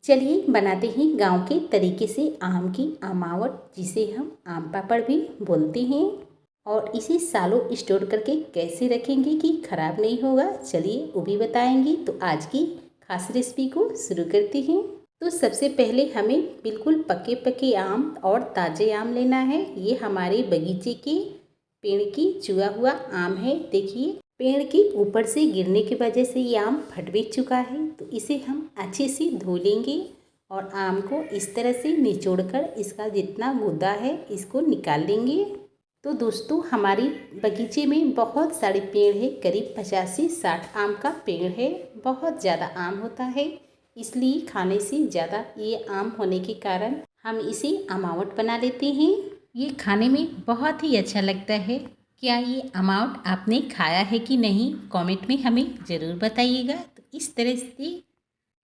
चलिए बनाते हैं गांव के तरीके से आम की अमावट, जिसे हम आम पापड़ भी बोलते हैं। और इसे सालों स्टोर करके कैसे रखेंगे कि ख़राब नहीं होगा, चलिए वो भी बताएंगे। तो आज की खास रेसिपी को शुरू करते हैं। तो सबसे पहले हमें बिल्कुल पके पके आम और ताज़े आम लेना है। ये हमारे बगीचे के पेड़ की चुआ हुआ आम है। देखिए, पेड़ के ऊपर से गिरने की वजह से ये आम फट भी चुका है। तो इसे हम अच्छे से धो लेंगे और आम को इस तरह से निचोड़कर इसका जितना गूदा है इसको निकाल लेंगे। तो दोस्तों, हमारी बगीचे में बहुत सारे पेड़ है, करीब 50 से 60 आम का पेड़ है। बहुत ज़्यादा आम होता है, इसलिए खाने से ज़्यादा ये आम होने के कारण हम इसे अमावट बना लेते हैं। ये खाने में बहुत ही अच्छा लगता है। क्या ये अमावट आपने खाया है कि नहीं, कमेंट में हमें ज़रूर बताइएगा। तो इस तरह से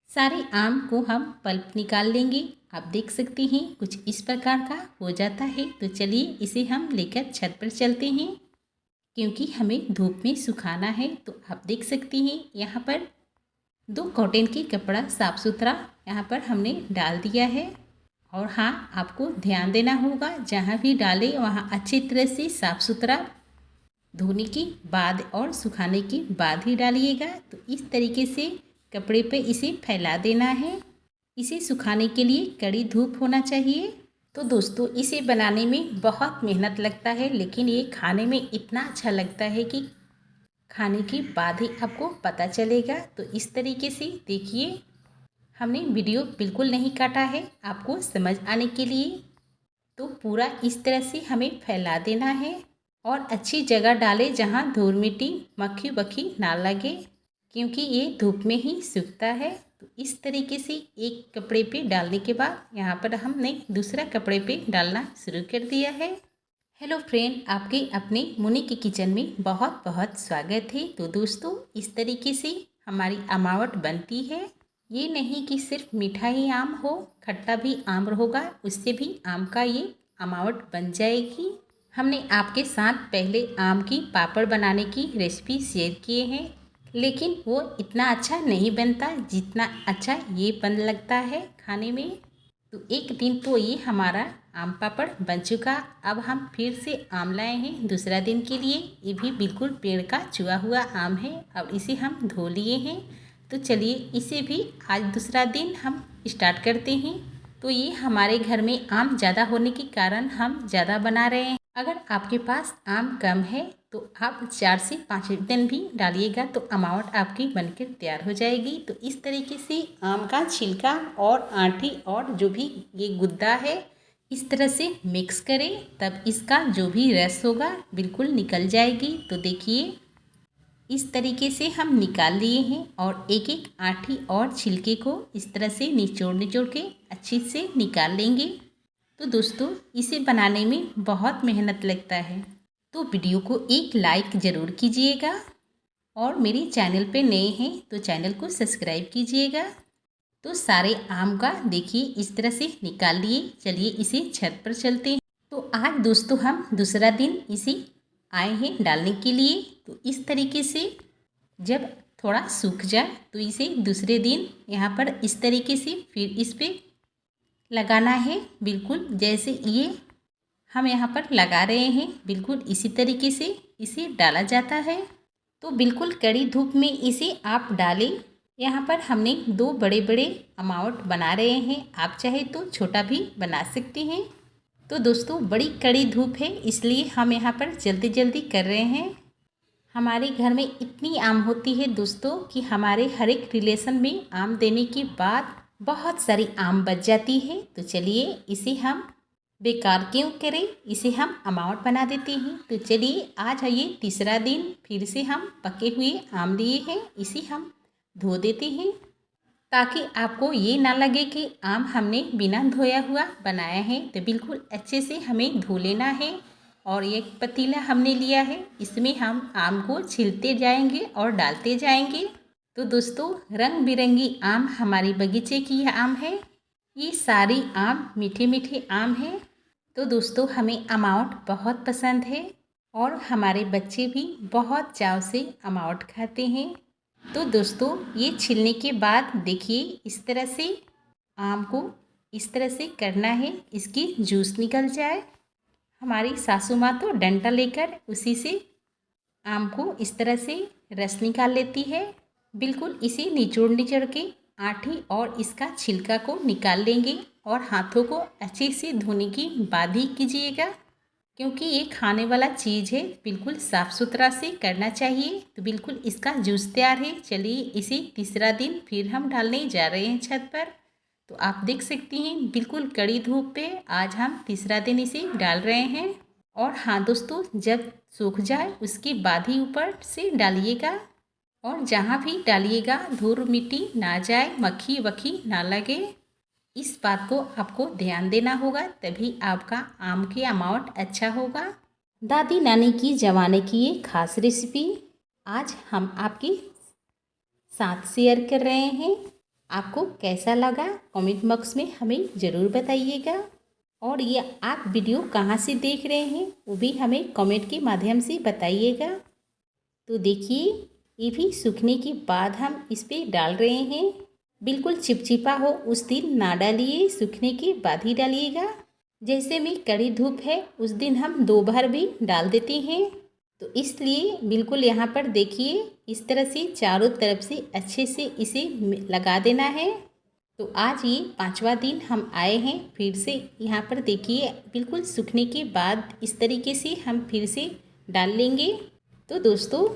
सारे आम को हम पल्प निकाल लेंगे। आप देख सकते हैं कुछ इस प्रकार का हो जाता है। तो चलिए इसे हम लेकर छत पर चलते हैं, क्योंकि हमें धूप में सुखाना है। तो आप देख सकते हैं यहाँ पर 2 कॉटन की कपड़ा साफ़ सुथरा यहाँ पर हमने डाल दिया है। और हाँ, आपको ध्यान देना होगा, जहाँ भी डालें वहाँ अच्छी तरह से साफ़ सुथरा धोने के बाद और सुखाने के बाद ही डालिएगा। तो इस तरीके से कपड़े पे इसे फैला देना है। इसे सुखाने के लिए कड़ी धूप होना चाहिए। तो दोस्तों, इसे बनाने में बहुत मेहनत लगता है, लेकिन ये खाने में इतना अच्छा लगता है कि खाने के बाद ही आपको पता चलेगा। तो इस तरीके से देखिए, हमने वीडियो बिल्कुल नहीं काटा है आपको समझ आने के लिए। तो पूरा इस तरह से हमें फैला देना है और अच्छी जगह डालें जहाँ धूल मिट्टी मक्खी वक्खी ना लगे, क्योंकि ये धूप में ही सूखता है। तो इस तरीके से एक कपड़े पे डालने के बाद यहाँ पर हमने दूसरा कपड़े पे डालना शुरू कर दिया है। हेलो फ्रेंड, आपके अपने मुनि के किचन में बहुत बहुत स्वागत है। तो दोस्तों, इस तरीके से हमारी अमावट बनती है। ये नहीं कि सिर्फ मीठा ही आम हो, खट्टा भी आम होगा, उससे भी आम का ये अमावट बन जाएगी। हमने आपके साथ पहले आम की पापड़ बनाने की रेसिपी शेयर किए हैं, लेकिन वो इतना अच्छा नहीं बनता जितना अच्छा ये बन लगता है खाने में। तो एक दिन तो ये हमारा आम पापड़ बन चुका। अब हम फिर से आम लाए हैं दूसरा दिन के लिए। ये भी बिल्कुल पेड़ का चुआ हुआ आम है। अब इसे हम धो लिए हैं। तो चलिए इसे भी आज दूसरा दिन हम स्टार्ट करते हैं। तो ये हमारे घर में आम ज़्यादा होने के कारण हम ज़्यादा बना रहे हैं। अगर आपके पास आम कम है तो आप 4 से 5 दिन भी डालिएगा, तो अमावट आपकी बनकर तैयार हो जाएगी। तो इस तरीके से आम का छिलका और आंठी और जो भी ये गुद्दा है इस तरह से मिक्स करें, तब इसका जो भी रस होगा बिल्कुल निकल जाएगी। तो देखिए, इस तरीके से हम निकाल लिए हैं और एक एक आंठी और छिलके को इस तरह से निचोड़ निचोड़ के अच्छे से निकाल लेंगे। तो दोस्तों, इसे बनाने में बहुत मेहनत लगता है, तो वीडियो को एक लाइक ज़रूर कीजिएगा और मेरे चैनल पे नए हैं तो चैनल को सब्सक्राइब कीजिएगा। तो सारे आम का देखिए इस तरह से निकाल लिए। चलिए इसे छत पर चलते हैं। तो आज दोस्तों हम दूसरा दिन इसे आए हैं डालने के लिए। तो इस तरीके से जब थोड़ा सूख जाए तो इसे दूसरे दिन यहाँ पर इस तरीके से फिर इस पर लगाना है। बिल्कुल जैसे ये हम यहाँ पर लगा रहे हैं, बिल्कुल इसी तरीके से इसे डाला जाता है। तो बिल्कुल कड़ी धूप में इसे आप डालें। यहाँ पर हमने 2 बड़े बड़े अमावट बना रहे हैं, आप चाहे तो छोटा भी बना सकते हैं। तो दोस्तों, बड़ी कड़ी धूप है इसलिए हम यहाँ पर जल्दी जल्दी कर रहे हैं। हमारे घर में इतनी आम होती है दोस्तों कि हमारे हर एक रिलेशन में आम देने के बाद बहुत सारी आम बच जाती है। तो चलिए इसे हम बेकार क्यों करें, इसे हम अमावट बना देते हैं। तो चलिए आज है ये तीसरा दिन, फिर से हम पके हुए आम लिए हैं, इसे हम धो देते हैं ताकि आपको ये ना लगे कि आम हमने बिना धोया हुआ बनाया है। तो बिल्कुल अच्छे से हमें धो लेना है। और एक पतीला हमने लिया है, इसमें हम आम को छीलते जाएंगे और डालते जाएंगे। तो दोस्तों, रंग बिरंगी आम हमारी बगीचे की आम है। ये सारी आम मीठे मीठे आम हैं। तो दोस्तों, हमें अमावट बहुत पसंद है और हमारे बच्चे भी बहुत चाव से अमावट खाते हैं। तो दोस्तों, ये छीलने के बाद देखिए इस तरह से आम को इस तरह से करना है इसकी जूस निकल जाए। हमारी सासू माँ तो डंडा लेकर उसी से आम को इस तरह से रस निकाल लेती है। बिल्कुल इसे निचोड़ निचोड़ के आठी और इसका छिलका को निकाल लेंगे और हाथों को अच्छे से धोने की बाद ही कीजिएगा, क्योंकि ये खाने वाला चीज़ है, बिल्कुल साफ़ सुथरा से करना चाहिए। तो बिल्कुल इसका जूस तैयार है। चलिए इसे तीसरा दिन फिर हम डालने जा रहे हैं छत पर। तो आप देख सकती हैं बिल्कुल कड़ी धूप पे आज हम तीसरा दिन इसे डाल रहे हैं। और हाँ दोस्तों, जब सूख जाए उसके बाद ही ऊपर से डालिएगा, और जहाँ भी डालिएगा धूल मिट्टी ना जाए, मक्खी वक्खी ना लगे। इस बात को आपको ध्यान देना होगा, तभी आपका आम की अमाउंट अच्छा होगा। दादी नानी की ज़माने की ये खास रेसिपी आज हम आपके साथ शेयर कर रहे हैं। आपको कैसा लगा कमेंट बॉक्स में हमें ज़रूर बताइएगा। और ये आप वीडियो कहाँ से देख रहे हैं वो भी हमें कमेंट के माध्यम से बताइएगा। तो देखिए ये भी सूखने के बाद हम इस पर डाल रहे हैं। बिल्कुल चिपचिपा हो उस दिन ना डालिए, सूखने के बाद ही डालिएगा। जैसे में कड़ी धूप है उस दिन हम 2 बार भी डाल देते हैं, तो इसलिए बिल्कुल यहाँ पर देखिए इस तरह से चारों तरफ से अच्छे से इसे लगा देना है। तो आज ये 5वां दिन हम आए हैं फिर से। यहाँ पर देखिए बिल्कुल सूखने के बाद इस तरीके से हम फिर से डाल लेंगे। तो दोस्तों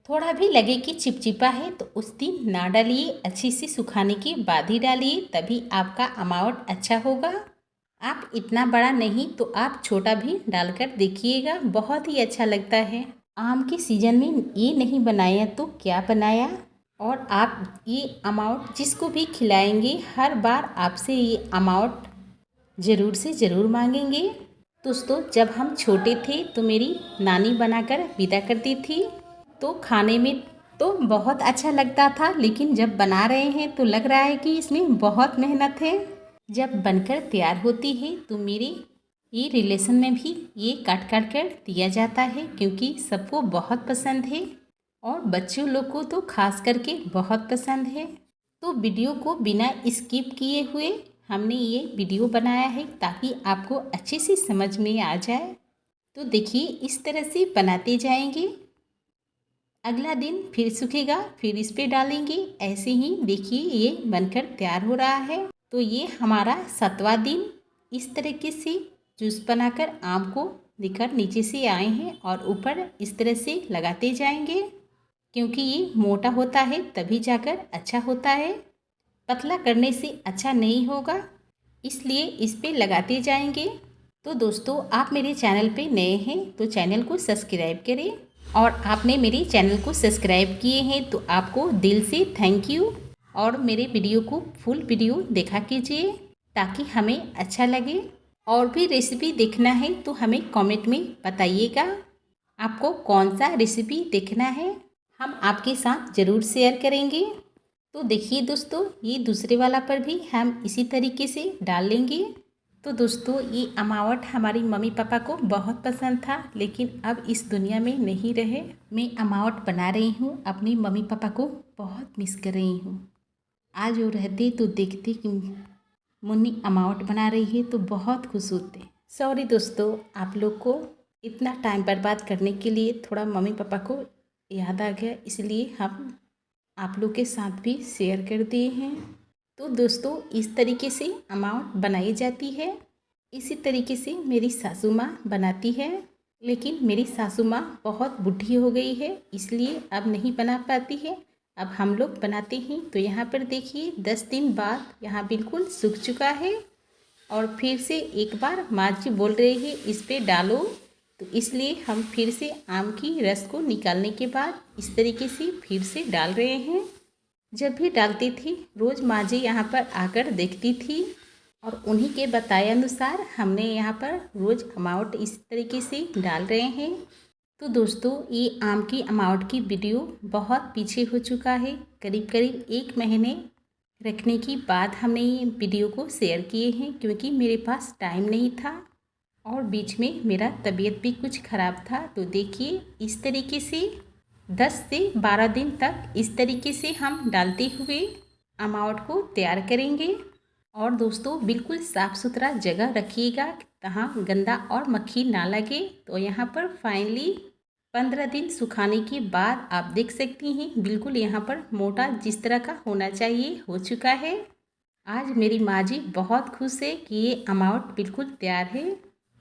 थोड़ा भी लगे कि चिपचिपा है तो उस दिन ना डालिए, अच्छे से सुखाने के बाद ही डालिए, तभी आपका अमावट अच्छा होगा। आप इतना बड़ा नहीं तो आप छोटा भी डालकर देखिएगा, बहुत ही अच्छा लगता है। आम के सीज़न में ये नहीं बनाया तो क्या बनाया। और आप ये अमाउंट जिसको भी खिलाएंगे हर बार आपसे ये अमाउंट ज़रूर से ज़रूर मांगेंगे। दोस्तों जब हम छोटे थे तो मेरी नानी बनाकर विदा करती थी, तो खाने में तो बहुत अच्छा लगता था, लेकिन जब बना रहे हैं तो लग रहा है कि इसमें बहुत मेहनत है। जब बनकर तैयार होती है तो मेरे ये रिलेशन में भी ये काट काट कर दिया जाता है, क्योंकि सबको बहुत पसंद है और बच्चों लोग को तो खास करके बहुत पसंद है। तो वीडियो को बिना स्किप किए हुए हमने ये वीडियो बनाया है ताकि आपको अच्छे से समझ में आ जाए। तो देखिए इस तरह से बनाते जाएंगे, अगला दिन फिर सूखेगा फिर इस पे डालेंगे, ऐसे ही देखिए ये बनकर तैयार हो रहा है। तो ये हमारा 7वां दिन इस तरीके से जूस बनाकर आम को लेकर नीचे से आए हैं और ऊपर इस तरह से लगाते जाएंगे, क्योंकि ये मोटा होता है तभी जाकर अच्छा होता है, पतला करने से अच्छा नहीं होगा, इसलिए इस पे लगाते जाएंगे। तो दोस्तों आप मेरे चैनल पे नए हैं तो चैनल को सब्सक्राइब करें, और आपने मेरे चैनल को सब्सक्राइब किए हैं तो आपको दिल से थैंक यू। और मेरे वीडियो को फुल वीडियो देखा कीजिए ताकि हमें अच्छा लगे। और भी रेसिपी देखना है तो हमें कमेंट में बताइएगा आपको कौन सा रेसिपी देखना है, हम आपके साथ ज़रूर शेयर करेंगे। तो देखिए दोस्तों ये दूसरे वाला पर भी हम इसी तरीके से डाल लेंगे। तो दोस्तों ये अमावट हमारी मम्मी पापा को बहुत पसंद था, लेकिन अब इस दुनिया में नहीं रहे। मैं अमावट बना रही हूँ, अपनी मम्मी पापा को बहुत मिस कर रही हूँ। आज वो रहते तो देखते कि मुन्नी अमावट बना रही है तो बहुत खुश होते। सॉरी दोस्तों आप लोग को इतना टाइम बर्बाद करने के लिए थोड़ा मम्मी पापा को याद आ गया, इसलिए हम आप लोग के साथ भी शेयर कर दिए हैं। तो दोस्तों इस तरीके से अमावट बनाई जाती है। इसी तरीके से मेरी सासू माँ बनाती है, लेकिन मेरी सासू माँ बहुत बूढ़ी हो गई है इसलिए अब नहीं बना पाती है, अब हम लोग बनाते हैं। तो यहाँ पर देखिए 10 दिन बाद यहाँ बिल्कुल सूख चुका है, और फिर से एक बार माँ जी बोल रही है इस पर डालो, तो इसलिए हम फिर से आम की रस को निकालने के बाद इस तरीके से फिर से डाल रहे हैं। जब भी डालती थी रोज़ माँ जी यहाँ पर आकर देखती थी, और उन्हीं के बताए अनुसार हमने यहाँ पर रोज़ अमावट इस तरीके से डाल रहे हैं। तो दोस्तों ये आम की अमावट की वीडियो बहुत पीछे हो चुका है, करीब करीब 1 महीने रखने के बाद हमने ये वीडियो को शेयर किए हैं, क्योंकि मेरे पास टाइम नहीं था और बीच में मेरा तबीयत भी कुछ ख़राब था। तो देखिए इस तरीके से 10 से 12 दिन तक इस तरीके से हम डालते हुए अमावट को तैयार करेंगे। और दोस्तों बिल्कुल साफ़ सुथरा जगह रखिएगा, जहाँ गंदा और मक्खी ना लगे। तो यहाँ पर फाइनली 15 दिन सुखाने के बाद आप देख सकती हैं बिल्कुल यहाँ पर मोटा जिस तरह का होना चाहिए हो चुका है। आज मेरी माँ जी बहुत खुश है कि ये अमावट बिल्कुल तैयार है।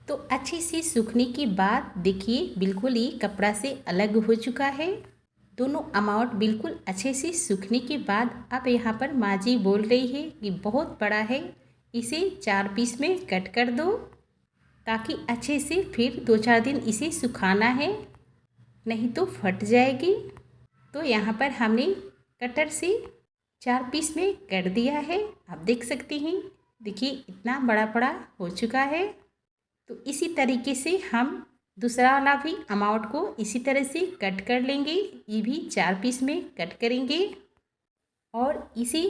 तो अच्छे से सूखने के बाद देखिए बिल्कुल ये कपड़ा से अलग हो चुका है। दोनों अमाउंट बिल्कुल अच्छे से सूखने के बाद अब यहाँ पर माँ जी बोल रही है कि बहुत बड़ा है, इसे 4 पीस में कट कर दो, ताकि अच्छे से फिर 2-4 दिन इसे सुखाना है, नहीं तो फट जाएगी। तो यहाँ पर हमने कटर से 4 पीस में कर दिया है। आप देख सकते हैं, देखिए इतना बड़ा बड़ा हो चुका है। तो इसी तरीके से हम दूसरा वाला भी अमाउंट को इसी तरह से कट कर लेंगे। ये भी 4 पीस में कट करेंगे और इसे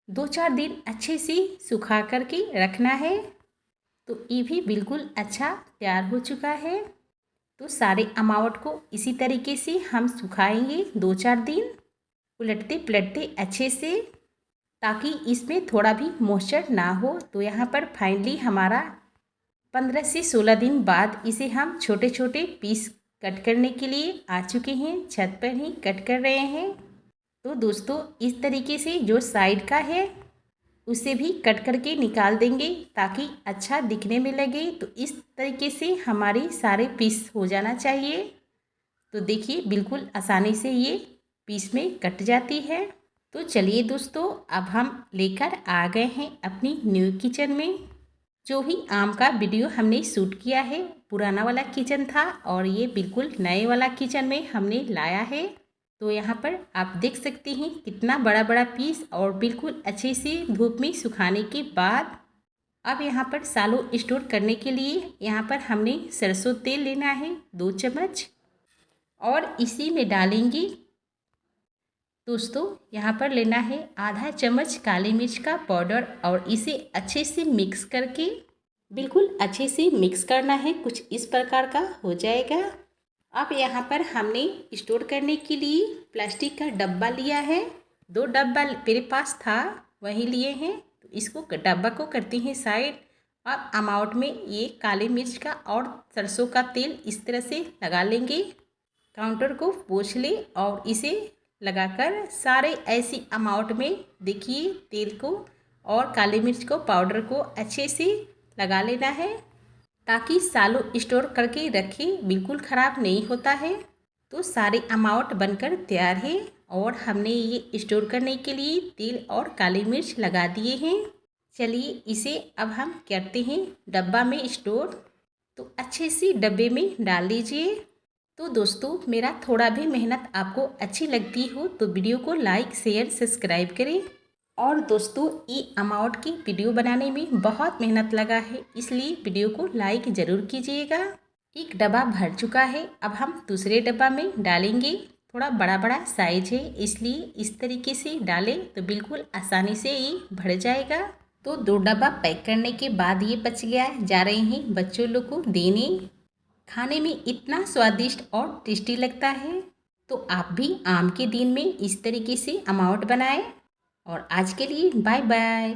2-4 दिन अच्छे से सुखा करके रखना है। तो ये भी बिल्कुल अच्छा तैयार हो चुका है। तो सारे अमाउंट को इसी तरीके से हम सुखाएंगे 2-4 दिन, उलटते पलटते अच्छे से, ताकि इसमें थोड़ा भी मॉइस्चर ना हो। तो यहाँ पर फाइनली हमारा 15 से 16 दिन बाद इसे हम छोटे छोटे पीस कट करने के लिए आ चुके हैं। छत पर ही कट कर रहे हैं। तो दोस्तों इस तरीके से जो साइड का है उसे भी कट करके निकाल देंगे, ताकि अच्छा दिखने में लगे। तो इस तरीके से हमारी सारे पीस हो जाना चाहिए। तो देखिए बिल्कुल आसानी से ये पीस में कट जाती है। तो चलिए दोस्तों, अब हम लेकर आ गए हैं अपनी न्यू किचन में। जो भी आम का वीडियो हमने शूट किया है पुराना वाला किचन था, और ये बिल्कुल नए वाला किचन में हमने लाया है। तो यहाँ पर आप देख सकते हैं कितना बड़ा बड़ा पीस, और बिल्कुल अच्छे से धूप में सुखाने के बाद अब यहाँ पर सालों स्टोर करने के लिए यहाँ पर हमने सरसों तेल लेना है 2 चम्मच, और इसी में डालेंगे दोस्तों यहाँ पर लेना है आधा चम्मच काली मिर्च का पाउडर, और इसे अच्छे से मिक्स करके बिल्कुल अच्छे से मिक्स करना है। कुछ इस प्रकार का हो जाएगा। अब यहाँ पर हमने स्टोर करने के लिए प्लास्टिक का डब्बा लिया है। 2 डब्बा मेरे पास था, वही लिए हैं। तो इसको डब्बा को करते हैं साइड। अब अमाउंट में ये काली मिर्च का और सरसों का तेल इस तरह से लगा लेंगे। काउंटर को पोंछ ले और इसे लगाकर सारे ऐसी अमाउंट में देखिए तेल को और काली मिर्च को पाउडर को अच्छे से लगा लेना है, ताकि सालों स्टोर करके रखें, बिल्कुल ख़राब नहीं होता है। तो सारे अमाउंट बनकर तैयार है, और हमने ये स्टोर करने के लिए तेल और काली मिर्च लगा दिए हैं। चलिए इसे अब हम करते हैं डब्बा में स्टोर। तो अच्छे से डब्बे में डाल लीजिए। तो दोस्तों मेरा थोड़ा भी मेहनत आपको अच्छी लगती हो तो वीडियो को लाइक शेयर सब्सक्राइब करें। और दोस्तों ये अमाउंट की वीडियो बनाने में बहुत मेहनत लगा है, इसलिए वीडियो को लाइक ज़रूर कीजिएगा। एक डब्बा भर चुका है, अब हम दूसरे डब्बा में डालेंगे। थोड़ा बड़ा बड़ा साइज है, इसलिए इस तरीके से डालें तो बिल्कुल आसानी से ये भर जाएगा। तो 2 डब्बा पैक करने के बाद ये बच गया, जा रहे हैं बच्चों लोग को देने। खाने में इतना स्वादिष्ट और टेस्टी लगता है। तो आप भी आम के दिन में इस तरीके से अमाउंट बनाएं। और आज के लिए बाय बाय।